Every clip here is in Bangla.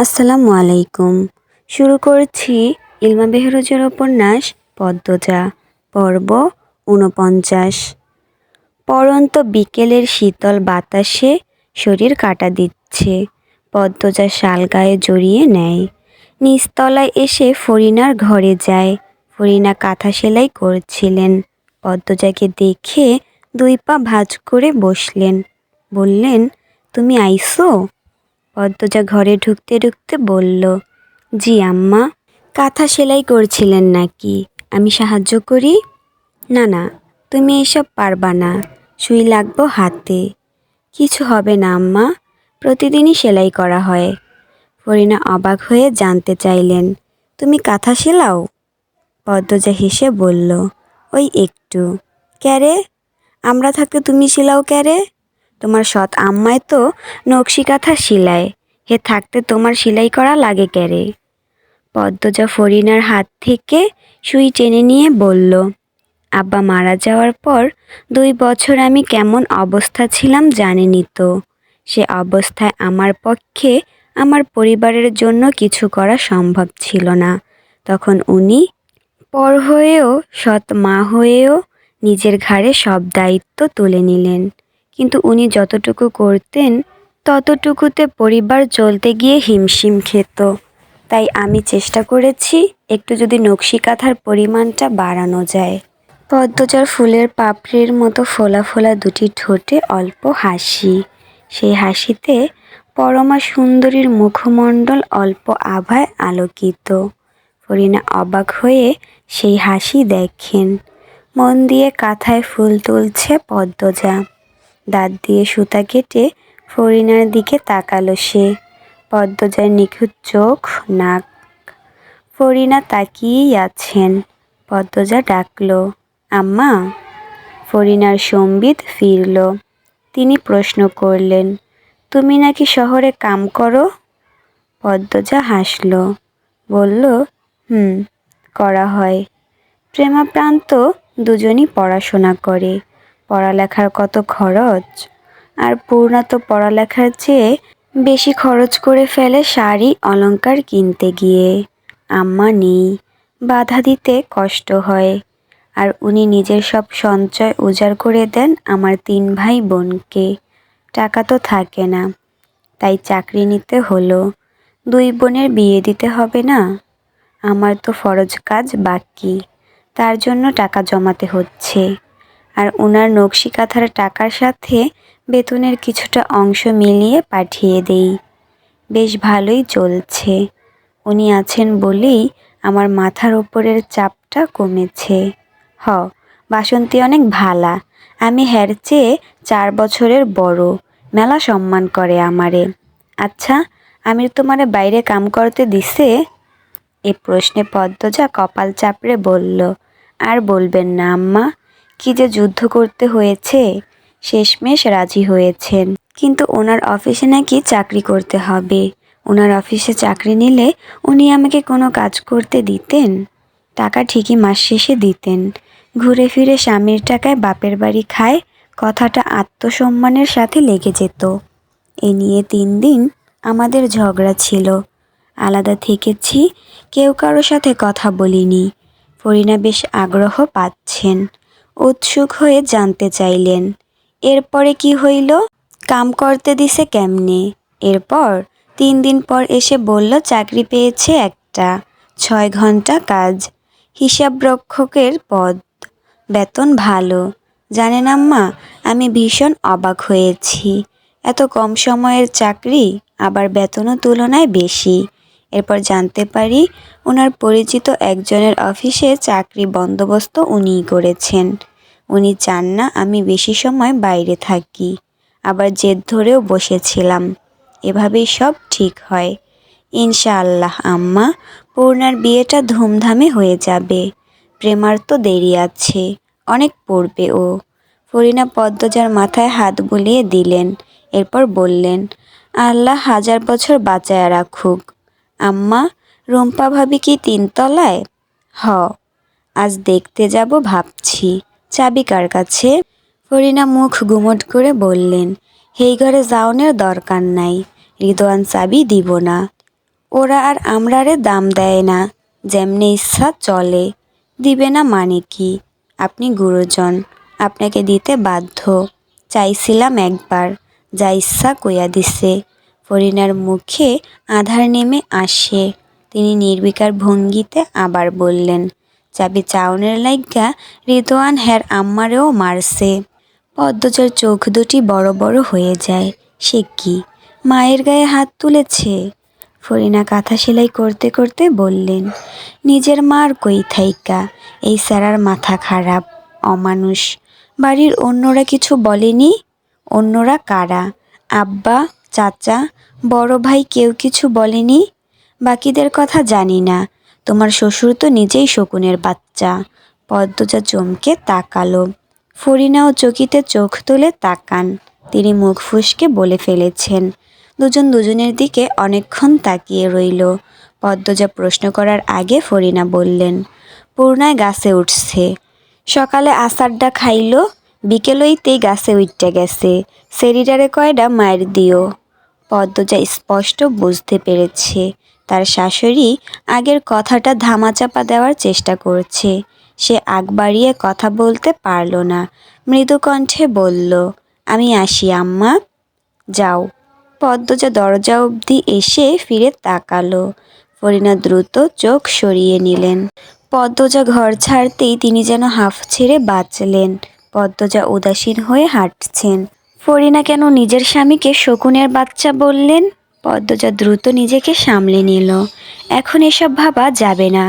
আসসালামু আলাইকুম। শুরু করছি ইলমা বেহরোজের উপন্যাস পদ্মজা, পর্ব ৪৯। পড়ন্ত বিকেলের শীতল বাতাসে শরীর কাঁটা দিচ্ছে। পদ্মজা শাল গায়ে জড়িয়ে নেয়। নিচতলায় এসে ফরিনার ঘরে যায়। ফরিনা কাঁথা সেলাই করছিলেন। পদ্মজাকে দেখে ২ পা ভাঁজ করে বসলেন। বললেন, তুমি আইসো? পদ্মজা ঘরে ঢুকতে ঢুকতে বলল, জি আম্মা। কাঁথা সেলাই করছিলেন নাকি? আমি সাহায্য করি? না না, তুমি এসব পারবা না, সুই লাগবো হাতে। কিছু হবে না আম্মা, প্রতিদিনই সেলাই করা হয়। ফরিনা অবাক হয়ে জানতে চাইলেন, তুমি কাঁথা সেলাও? পদ্মজা হেসে বলল, ওই একটু। ক্যারে, আমরা থাকতে তুমি সেলাও ক্যারে? তোমার সৎ আম্মায় তো নকশি কাঁথা সেলায়, হে থাকতে তোমার সেলাই করা লাগে ক্যারে? পদ্মজা ফরিনার হাত থেকে সুই টেনে নিয়ে বলল, আব্বা মারা যাওয়ার পর ২ বছর আমি কেমন অবস্থা ছিলাম জানেনই তো। সে অবস্থায় আমার পক্ষে আমার পরিবারের জন্য কিছু করা সম্ভব ছিল না। তখন উনি পর হয়েও, সৎ মা হয়েও নিজের ঘাড়ে সব দায়িত্ব তুলে নিলেন। কিন্তু উনি যতটুকু করতেন ততটুকুতে পরিবার চলতে গিয়ে হিমশিম খেত। তাই আমি চেষ্টা করেছি একটু যদি নকশি কাঁথার পরিমাণটা বাড়ানো যায়। পদ্মজার ফুলের পাপড়ির মতো ফোলা ফোলা দুটি ঠোঁটে অল্প হাসি। সেই হাসিতে পরমা সুন্দরীর মুখমণ্ডল অল্প আভায় আলোকিত। ফরিনা অবাক হয়ে সেই হাসি দেখেন। মন দিয়ে কাঁথায় ফুল তুলছে পদ্মজা। দাঁত দিয়ে সুতা কেটে ফরিনার দিকে তাকালো সে। পদ্মজার নিখুঁত চোখ, নাক। ফরিনা তাকিয়েই আছেন। পদ্মজা ডাকলো, আম্মা। ফরিনার সম্বিত ফিরল। তিনি প্রশ্ন করলেন, তুমি নাকি শহরে কাম করো? পদ্মজা হাসল, বলল, করা হয়। প্রেমাপ্রান্ত দুজনই পড়াশোনা করে। পড়ালেখার কত খরচ! আর পূর্ণা তো পড়ালেখার চেয়ে বেশি খরচ করে ফেলে শাড়ি অলংকার কিনতে গিয়ে। আম্মা নেই, বাধা দিতে কষ্ট হয়। আর উনি নিজের সব সঞ্চয় উজাড় করে দেন আমার ৩ ভাই বোনকে। টাকা তো থাকে না, তাই চাকরি নিতে হলো। ২ বোনের বিয়ে দিতে হবে না? আমার তো ফরজ কাজ বাকি, তার জন্য টাকা জমাতে হচ্ছে। আর ওনার নকশি কাঁথার টাকার সাথে বেতনের কিছুটা অংশ মিলিয়ে পাঠিয়ে দেই। বেশ ভালোই চলছে। উনি আছেন বলেই আমার মাথার ওপরের চাপটা কমেছে। বাসন্তী অনেক ভালা, আমি হ্যার চেয়ে ৪ বছরের বড়, মেলা সম্মান করে আমারে। আচ্ছা, আমি তোমারে বাইরে কাম করতে দিছে? এ প্রশ্নে পদ্মজা কপাল চাপড়ে বলল, আর বলবেন না আম্মা, কি যে যুদ্ধ করতে হয়েছে। শেষমেশ রাজি হয়েছেন। কিন্তু ওনার অফিসে নাকি চাকরি করতে হবে। ওনার অফিসে চাকরি নিলে উনি আমাকে কোনো কাজ করতে দিতেন? টাকা ঠিকই মাস শেষে দিতেন। ঘুরে ফিরে স্বামীর টাকায় বাপের বাড়ি খায় কথাটা আত্মসম্মানের সাথে লেগে যেত। এ নিয়ে ৩ দিন আমাদের ঝগড়া ছিল। আলাদা থেকেছি, কেউ কারো সাথে কথা বলিনি। ফরিনা বেশ আগ্রহ পাচ্ছেন। উৎসুক হয়ে জানতে চাইলেন, এরপরে কি হইল? কাম করতে দিছে কেমনে? এরপর ৩ দিন পর এসে বলল চাকরি পেয়েছে একটা, ৬ ঘন্টা কাজ, হিসাবরক্ষকের পদ, বেতন ভালো। জানেন আম্মা, আমি ভীষণ অবাক হয়েছি। এত কম সময়ের চাকরি, আবার বেতনও তুলনায় বেশি। এরপর জানতে পারি ওনার পরিচিত একজনের অফিসে চাকরি বন্দোবস্ত উনিই করেছেন। উনি চান না আমি বেশি সময় বাইরে থাকি। আবার জেদ ধরেও বসেছিলাম। এভাবেই সব ঠিক হয়। ইনশাআল্লাহ আম্মা, পূর্ণার বিয়েটা ধুমধামে হয়ে যাবে। প্রেমার তো দেরি আছে, অনেক পড়বে ও। ফরিনা পদ্মজার মাথায় হাত বুলিয়ে দিলেন। এরপর বললেন, আল্লাহ ১০০০ বছর বাঁচায়া রাখুক। আম্মা, রুম্পা ভাবি কি ৩ তলায়? আজ দেখতে যাব ভাবছি। চাবি কার কাছে? ফরিনা মুখ গুমট করে বললেন, হেই ঘরে যাওনের দরকার নাই, রিদওয়ান চাবি দিব না। ওরা আর আমরারে দাম দেয় না, যেমনি ইচ্ছা চলে। দিবে না মানে কি? আপনি গুরুজন, আপনাকে দিতে বাধ্য। চাইছিলাম একবার, যা ইচ্ছা কইয়া দিছে। ফরিনার মুখে আধার নেমে আসে। তিনি নির্বিকার ভঙ্গিতে আবার বললেন, চাবি চাউনের লাইগা রিদোয়ান হ্যার আম্মারেও মারছে। পদ্মজার চোখ দুটি বড় বড় হয়ে যায়। সে কি মায়ের গায়ে হাত তুলেছে? ফরিনা কাঁথা সেলাই করতে করতে বললেন, নিজের মার কই থাইকা? এই স্যারার মাথা খারাপ, অমানুষ। বাড়ির অন্যরা কিছু বলেনি? অন্যরা কারা? আব্বা, চাচা, বড় ভাই কেউ কিছু বলেনি? বাকিদের কথা জানি না। তোমার শ্বশুর তো নিজেই শকুনের বাচ্চা। পদ্মজা চমকে তাকালো। ফরিনাও চকিতে চোখ তুলে তাকান। তিনি মুখ ফুঁসকে বলে ফেলেছেন। দুজন দুজনের দিকে অনেকক্ষণ তাকিয়ে রইল। পদ্মজা প্রশ্ন করার আগে ফরিনা বললেন, পূর্ণায় গাছে উঠছে। সকালে আসারডা খাইল, বিকেলইতেই গাছে উঠতে গেছে। সেরিটারে কয়ডা মায়ের দিও। পদ্মজা স্পষ্ট বুঝতে পেরেছে তার শাশুড়ি আগের কথাটা ধামাচাপা দেওয়ার চেষ্টা করছে। সে আগ বাড়িয়ে কথা বলতে পারল না। মৃদু কণ্ঠে বলল, আমি আসি আম্মা। যাও। পদ্মজা দরজা অবধি এসে ফিরে তাকালো। ফরিনা দ্রুত চোখ সরিয়ে নিলেন। পদ্মজা ঘর ছাড়তেই তিনি যেন হাঁফ ছেড়ে বাঁচলেন। পদ্মজা উদাসীন হয়ে হাঁটছেন। ফরিনা কেন নিজের স্বামীকে শকুনের বাচ্চা বললেন? পদ্মজা দ্রুত নিজেকে সামলে নিল। এখন এসব ভাবা যাবে না।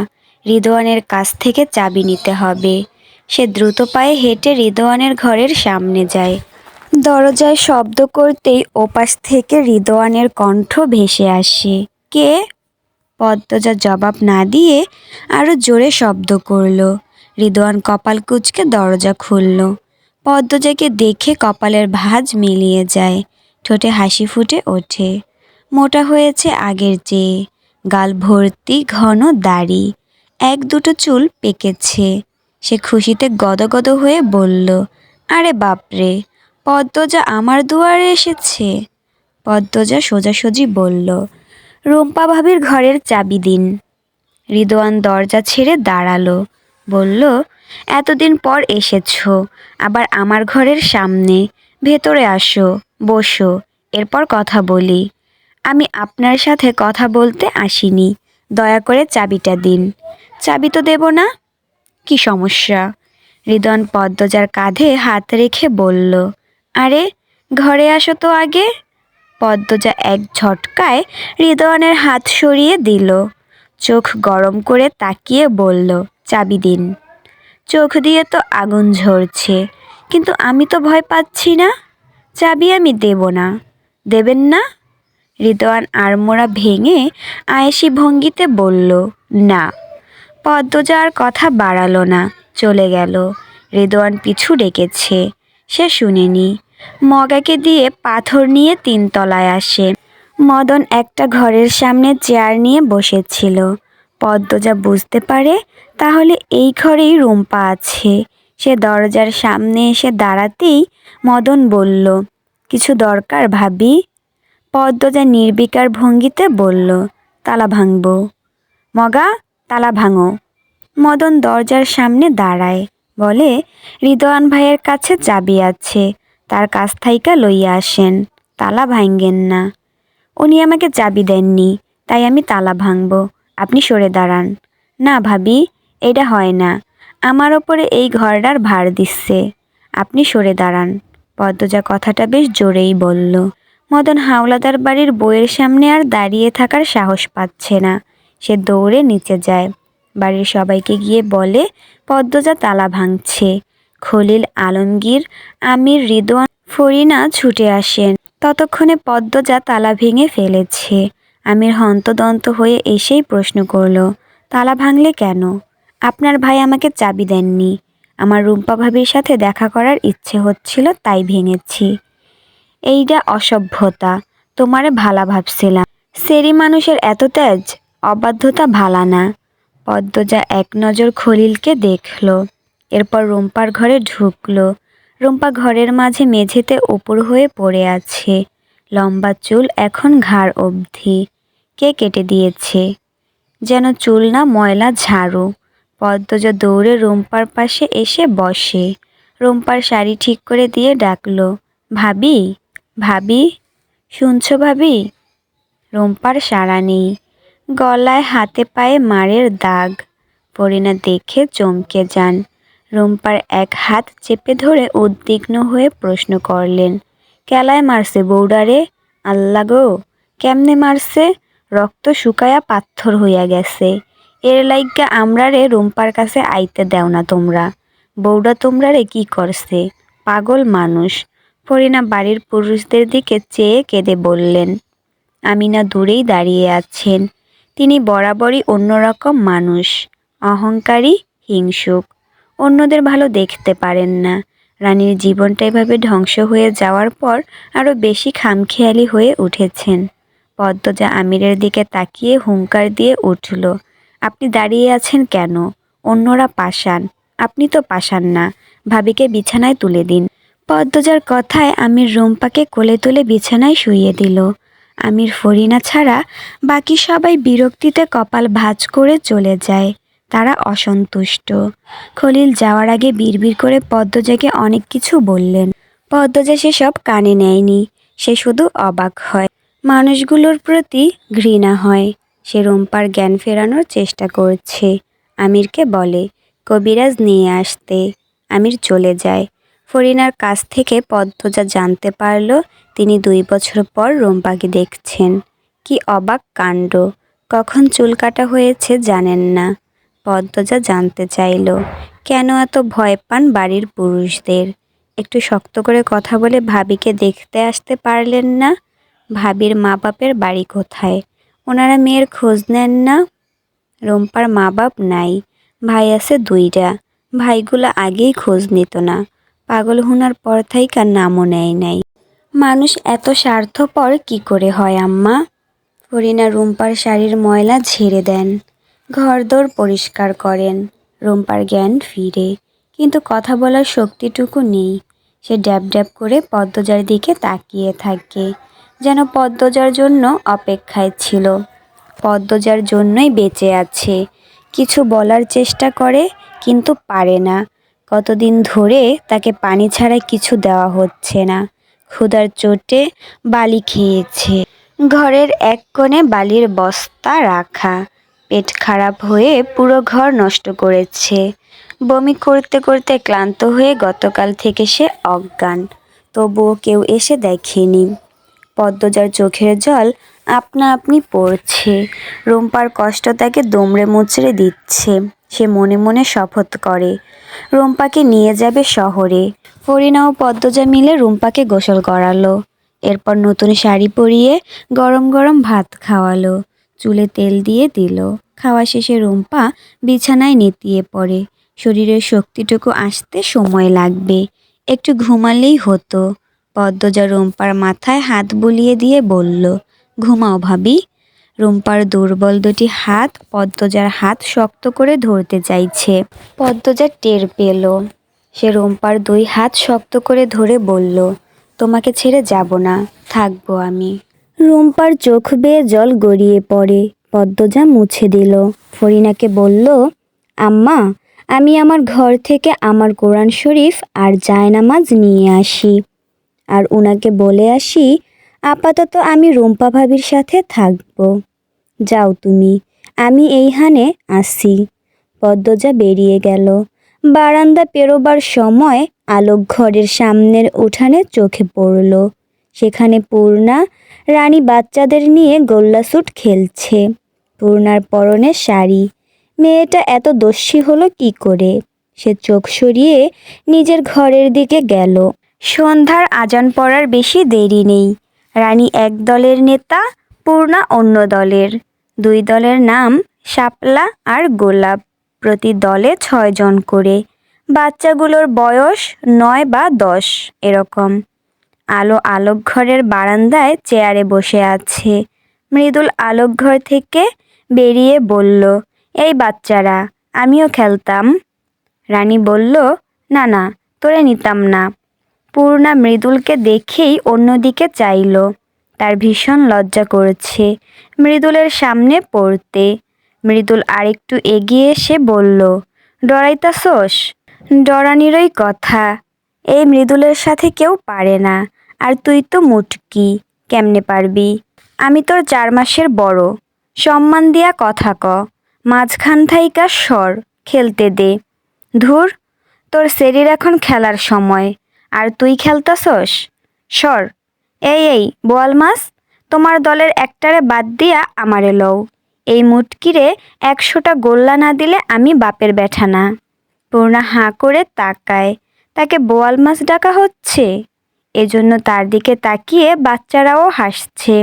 রিদোয়ানের কাছ থেকে চাবি নিতে হবে। সে দ্রুত পায়ে হেঁটে রিদোয়ানের ঘরের সামনে যায়। দরজায় শব্দ করতেই ওপাশ থেকে রিদোয়ানের কণ্ঠ ভেসে আসে, কে? পদ্মজা জবাব না দিয়ে আরো জোরে শব্দ করল। রিদোয়ান কপাল কুঁচকে দরজা খুলল। পদ্মজাকে দেখে কপালের ভাঁজ মিলিয়ে যায়। ঠোঁটে হাসি ফুটে ওঠে। মোটা হয়েছে আগের চেয়ে। গাল ভর্তি ঘন দাড়ি। এক দুটো চুল পেকেছে। সে খুশিতে গদগদ হয়ে বলল, আরে বাপরে, পদ্মজা আমার দুয়ারে এসেছে। পদ্মজা সোজাসুজি বলল, রুম্পা ভাবির ঘরের চাবি দিন। রিদোয়ান দরজা ছেড়ে দাঁড়ালো। বলল, এতদিন পর এসেছো, আবার আমার ঘরের সামনে। ভেতরে আসো, বসো, এরপর কথা বলি। আমি আপনার সাথে কথা বলতে আসিনি। দয়া করে চাবিটা দিন। চাবি তো দেব না। কি সমস্যা? রিদোয়ান পদ্মজার কাঁধে হাত রেখে বলল, আরে ঘরে আসো তো আগে। পদ্মজা এক ঝটকায় রিদোয়ানের হাত সরিয়ে দিল। চোখ গরম করে তাকিয়ে বলল, চাবি দিন। চোখ দিয়ে তো আগুন ঝরছে, কিন্তু আমি তো ভয় পাচ্ছি না। চাবি আমি দেব না। দেবেন না? রিদোয়ান আড়মোড়া ভেঙে আয়েশি ভঙ্গিতে বলল, না। পদ্মজা আর কথা বাড়ালো না, চলে গেল। রিদোয়ান পিছু ডেকেছে, সে শুনেনি। মগাকে দিয়ে পাথর নিয়ে 3 তলায় আসে। মদন একটা ঘরের সামনে চেয়ার নিয়ে বসেছিল। পদ্মজা বুঝতে পারে তাহলে এই ঘরেই রুম্পা আছে। সে দরজার সামনে এসে দাঁড়াতেই মদন বলল, কিছু দরকার ভাবি? পদ্মজা নির্বিকার ভঙ্গিতে বলল, তালা ভাঙব। মগা, তালা ভাঙো। মদন দরজার সামনে দাঁড়ায়, বলে, রিদোয়ান ভাইয়ের কাছে চাবি আছে, তার কাছ থাইকা লইয়া আসেন। তালা ভাঙ্গেন না। উনি আমাকে চাবি দেননি, তাই আমি তালা ভাঙব। আপনি সরে দাঁড়ান। না ভাবি, এটা হয় না। আমার ওপরে এই ঘরটার ভার দিচ্ছে। আপনি সরে দাঁড়ান। পদ্মজা কথাটা বেশ জোরেই বলল। মদন হাওলাদার বাড়ির বউয়ের সামনে আর দাঁড়িয়ে থাকার সাহস পাচ্ছে না। সে দৌড়ে নিচে যায়। বাড়ির সবাইকে গিয়ে বলে, পদ্মজা তালা ভাঙছে। খলিল, আলমগীর, আমির, রিদওয়ান, ফরিনা ছুটে আসেন। ততক্ষণে পদ্মজা তালা ভেঙে ফেলেছে। আমির হন্তদন্ত হয়ে এসেই প্রশ্ন করল, তালা ভাঙলে কেন? আপনার ভাই আমাকে চাবি দেননি। আমার রুম্পা ভাবির সাথে দেখা করার ইচ্ছে হচ্ছিল, তাই ভেঙেছি। এইটা অসভ্যতা। তোমারে ভালা ভাবছিলাম। সেরি মানুষের এত তেজ, অবাধ্যতা ভালা না। পদ্মজা এক নজর খলিলকে দেখল, এরপর রুম্পার ঘরে ঢুকলো। রুম্পা ঘরের মাঝে মেঝেতে উপর হয়ে পড়ে আছে। লম্বা চুল এখন ঘাড় অবধি। কে কেটে দিয়েছে, যেন চুল না ময়লা ঝাড়ু। পদ্মজা দৌড়ে রুম্পার পাশে এসে বসে। রুম্পার শাড়ি ঠিক করে দিয়ে ডাকলো, ভাবি, ভাবি, শুনছো ভাবি? রুম্পার সাড়া নেই। গলায় হাতে পায়ে মারের দাগ। পরিণা দেখে চমকে যান। রুম্পার এক হাত চেপে ধরে উদ্বিগ্ন হয়ে প্রশ্ন করলেন, কেলায় মারছে বৌডারে? আল্লা গো, কেমনে মারছে? রক্ত শুকায়া পাথর হইয়া গেছে। এর লাইগা আমরারে রুম্পার কাছে আইতে দেও না তোমরা। বৌডা তোমরারে কি করছে? পাগল মানুষ। ফরিনা বাড়ির পুরুষদের দিকে চেয়ে কেঁদে বললেন। আমিনা দূরেই দাঁড়িয়ে আছেন। তিনি বরাবরই অন্যরকম মানুষ, অহংকারী, হিংসুক, অন্যদের ভালো দেখতে পারেন না। রানীর জীবনটা এভাবে ধ্বংস হয়ে যাওয়ার পর আরও বেশি খামখেয়ালি হয়ে উঠেছেন। পদ্মজা আমিরের দিকে তাকিয়ে হুংকার দিয়ে উঠল, আপনি দাঁড়িয়ে আছেন কেন? অন্যরা পাষাণ, আপনি তো পাষাণ না। ভাবিকে বিছানায় তুলে দিন। পদ্মজার কথায় আমির রুম্পাকে কোলে তুলে বিছানায় শুইয়ে দিল। আমির ফরিনা ছাড়া বাকি সবাই বিরক্তিতে কপাল ভাঁজ করে চলে যায়। তারা অসন্তুষ্ট। খলিল যাওয়ার আগে বিড়বিড় করে পদ্মজাকে অনেক কিছু বললেন। পদ্মজা সেসব কানে নেয়নি। সে শুধু অবাক হয়, মানুষগুলোর প্রতি ঘৃণা হয়। সে রুম্পার জ্ঞান ফেরানোর চেষ্টা করছে। আমিরকে বলে কবিরাজ নিয়ে আসতে। আমির চলে যায়। ফরিনার কাছ থেকে পদ্মজা জানতে পারল তিনি 2 বছর পর রুম্পাকে দেখছেন। কি অবাক কাণ্ড! কখন চুল কাটা হয়েছে জানেন না। পদ্মজা জানতে চাইল, কেন এত ভয় পান বাড়ির পুরুষদের? একটু শক্ত করে কথা বলে ভাবিকে দেখতে আসতে পারলেন না? ভাবির মা বাপের বাড়ি কোথায়? ওনারা মেয়ের খোঁজ নেন না? রুম্পার মা বাপ নাই, ভাই আছে 2টা। ভাইগুলা আগেই খোঁজ নিত না। পাগল হুনার পর থাইকা নামও নেয় নাই। মানুষ এত স্বার্থপর কি করে হয় আম্মা? ফরিনা রুম্পার শাড়ির ময়লা ঝেড়ে দেন, ঘরদোর পরিষ্কার করেন। রুম্পার জ্ঞান ফিরে, কিন্তু কথা বলার শক্তিটুকু নেই। সে ড্যাব ড্যাব করে পদ্মজার দিকে তাকিয়ে থাকে, যেন পদ্মজার জন্য অপেক্ষায় ছিল, পদ্মজার জন্যই বেঁচে আছে। কিছু বলার চেষ্টা করে কিন্তু পারে না। কতদিন ধরে তাকে পানি ছাড়া কিছু দেওয়া হচ্ছে না। ক্ষুধার চোটে বালি খেয়েছে। ঘরের এক কোণে বালির বস্তা রাখা। পেট খারাপ হয়ে পুরো ঘর নষ্ট করেছে। বমি করতে করতে ক্লান্ত হয়ে গতকাল থেকে সে অজ্ঞান। তবুও কেউ এসে দেখেনি। পদ্মজার চোখের জল আপনা আপনি পড়ছে। রুম্পার কষ্ট তাকে দুমড়ে মুচড়ে দিচ্ছে। সে মনে মনে শপথ করে রুম্পাকে নিয়ে যাবে শহরে। ফরিনা ও পদ্মজা মিলে রুম্পাকে গোসল করালো। এরপর নতুন শাড়ি পরিয়ে গরম গরম ভাত খাওয়ালো, চুলে তেল দিয়ে দিল। খাওয়া শেষে রুম্পা বিছানায় নেতিয়ে পড়ে। শরীরের শক্তিটুকু আসতে সময় লাগবে, একটু ঘুমালেই হতো। পদ্মজা রুম্পার মাথায় হাত বুলিয়ে দিয়ে বলল, ঘুমাও ভাবি। রুম্পার দুর্বল 2টি হাত পদ্মজার হাত শক্ত করে ধরতে চাইছে। পদ্মজা টের পেল। সে রুম্পার 2 হাত শক্ত করে ধরে বলল, তোমাকে ছেড়ে যাব না, থাকবো আমি। রুম্পার চোখ বেয়ে জল গড়িয়ে পড়ে। পদ্মজা মুছে দিল। ফরিনাকে বলল, আম্মা, আমি আমার ঘর থেকে আমার কোরআন শরীফ আর জায়নামাজ নিয়ে আসি, আর উনাকে বলে আসি আপাতত আমি রুম্পা ভাবির সাথে থাকবো। যাও তুমি, আমি এইখানে আসি। পদ্মজা বেরিয়ে গেল। বারান্দা পেরোবার সময় আলোক ঘরের সামনের উঠানে চোখে পড়ল। সেখানে পূর্ণা রানী বাচ্চাদের নিয়ে গোল্লা স্যুট খেলছে। পূর্ণার পরনে শাড়ি। মেয়েটা এত দস্যি হলো কি করে? সে চোখ সরিয়ে নিজের ঘরের দিকে গেল। সন্ধ্যার আজান পড়ার বেশি দেরি নেই। রানী এক দলের নেতা, পূর্ণা অন্য দলের। 2 দলের নাম শাপলা আর গোলাপ। প্রতি দলে 6 জন করে। বাচ্চাগুলোর বয়স 9 বা 10 এরকম। আলো আলোক ঘরের বারান্দায় চেয়ারে বসে আছে। মৃদুল আলোক ঘর থেকে বেরিয়ে বলল, এই বাচ্চারা, আমিও খেলতাম। রানী বলল, না না, তোরে নিতাম না। পূর্ণা মৃদুলকে দেখেই অন্যদিকে চাইল। তার ভীষণ লজ্জা করেছে মৃদুলের সামনে পড়তে। মৃদুল আরেকটু এগিয়ে এসে বলল, ডরাইতাছোস? ডরানিরই কথা। এই মৃদুলের সাথে কেউ পারে না, আর তুই তো মুটকি, কেমনে পারবি? আমি তোর 4 মাসের বড়। সম্মান দিয়া কথা ক। মাঝখান থাইকা সর, খেলতে দে। ধুর, তোর শরীর এখন খেলার সময়, আর তুই খেলতাছস? সর। এই বোয়াল মাছ, তোমার দলের একটারে বাদ দিয়া আমারে লও। এই মুটকিরে 100টা গোল্লা না দিলে আমি বাপের ব্যাঠা না। পূর্ণা হাঁ করে তাকায়। তাকে বোয়াল মাছ ডাকা হচ্ছে। এজন্য তার দিকে তাকিয়ে বাচ্চারাও হাসছে।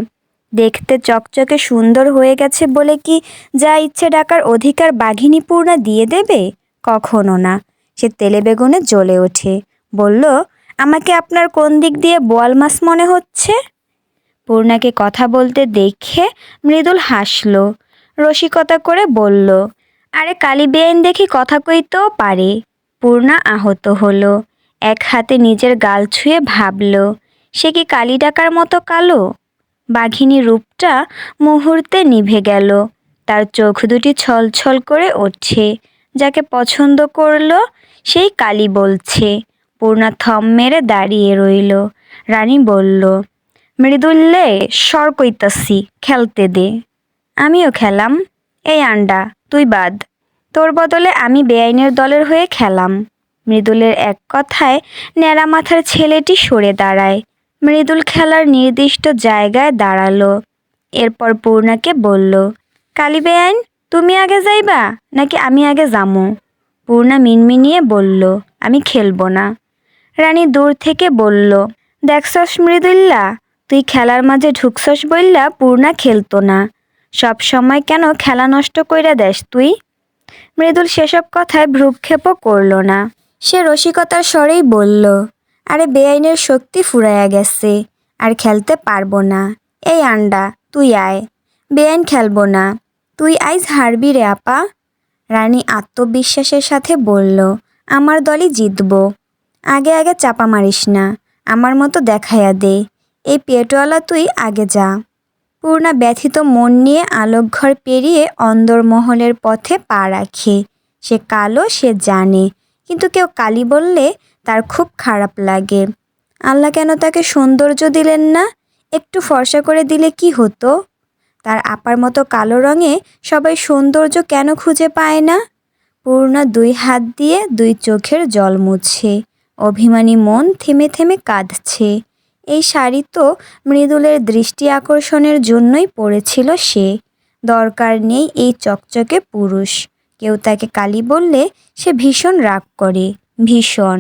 দেখতে চকচকে সুন্দর হয়ে গেছে বলে কি যা ইচ্ছে ডাকার অধিকার বাঘিনী পূর্ণা দিয়ে দেবে? কখনো না। সে তেলে বেগুনে জ্বলে ওঠে, বলল, আমাকে আপনার কোন দিক দিয়ে বোয়াল মাছ মনে হচ্ছে? পূর্ণাকে কথা বলতে দেখে মৃদুল হাসল, রসিকতা করে বলল, আরে কালী বেআইন দেখি কথা কইতেও পারে। পূর্ণা আহত হলো। এক হাতে নিজের গাল ছুঁয়ে ভাবল, সে কি কালী ডাকার মতো কালো? বাঘিনী রূপটা মুহূর্তে নিভে গেল। তার চোখ দুটি ছলছল করে উঠছে। যাকে পছন্দ করল সেই কালী বলছে। পূর্ণা থম মেরে দাঁড়িয়ে রইল। রানী বলল, মৃদুল্লে, সর কইতাছি, খেলতে দে। আমিও খেলাম। এই আন্ডা, তুই বাদ। তোর বদলে আমি বেআইনের দলের হয়ে খেলাম। মৃদুলের এক কথায় ন্যাড়া মাথার ছেলেটি সরে দাঁড়ায়। মৃদুল খেলার নির্দিষ্ট জায়গায় দাঁড়ালো। এরপর পূর্ণাকে বলল, কালী বেআইন, তুমি আগে যাইবা নাকি আমি আগে যামু? পূর্ণা মিনমিনিয়ে বলল, আমি খেলবো না। রানী দূর থেকে বলল, দেখছস মৃদুল্লা, তুই খেলার মাঝে ঢুকছস বইল্লা পূর্ণা খেলতো না। সব সময় কেন খেলা নষ্ট কইরা দেস তুই? মৃদুল সেসব কথায় ভ্রুক্ষেপও করল না। সে রসিকতার স্বরেই বলল, আরে বেআইনের শক্তি ফুরাইয়া গেছে, আর খেলতে পারবো না। এই আন্ডা, তুই আয়। বেআইন খেলবো না। তুই আইজ হারবি রে আপা। রানী আত্মবিশ্বাসের সাথে বলল, আমার দলই জিতব। আগে আগে চাপা মারিস না, আমার মতো দেখাইয়া দে। এই পেটওয়ালা তুই আগে যা। পূর্ণা ব্যথিত মন নিয়ে আলোকঘর পেরিয়ে অন্দরমহলের পথে পা রাখে। সে কালো, সে জানে, কিন্তু কেউ কালী বললে তার খুব খারাপ লাগে। আল্লাহ কেন তাকে সৌন্দর্য দিলেন না? একটু ফর্সা করে দিলে কি হতো? তার আপার মতো কালো রঙে সবাই সৌন্দর্য কেন খুঁজে পায় না? পূর্ণা 2 হাত দিয়ে 2 চোখের জল মুছছে। অভিমানী মন থেমে থেমে কাঁদছে। এই শাড়ি তো মৃদুলের দৃষ্টি আকর্ষণের জন্যই পরেছিল সে। দরকার নেই এই চকচকে পুরুষ। কেউ তাকে কালী বললে সে ভীষণ রাগ করে, ভীষণ।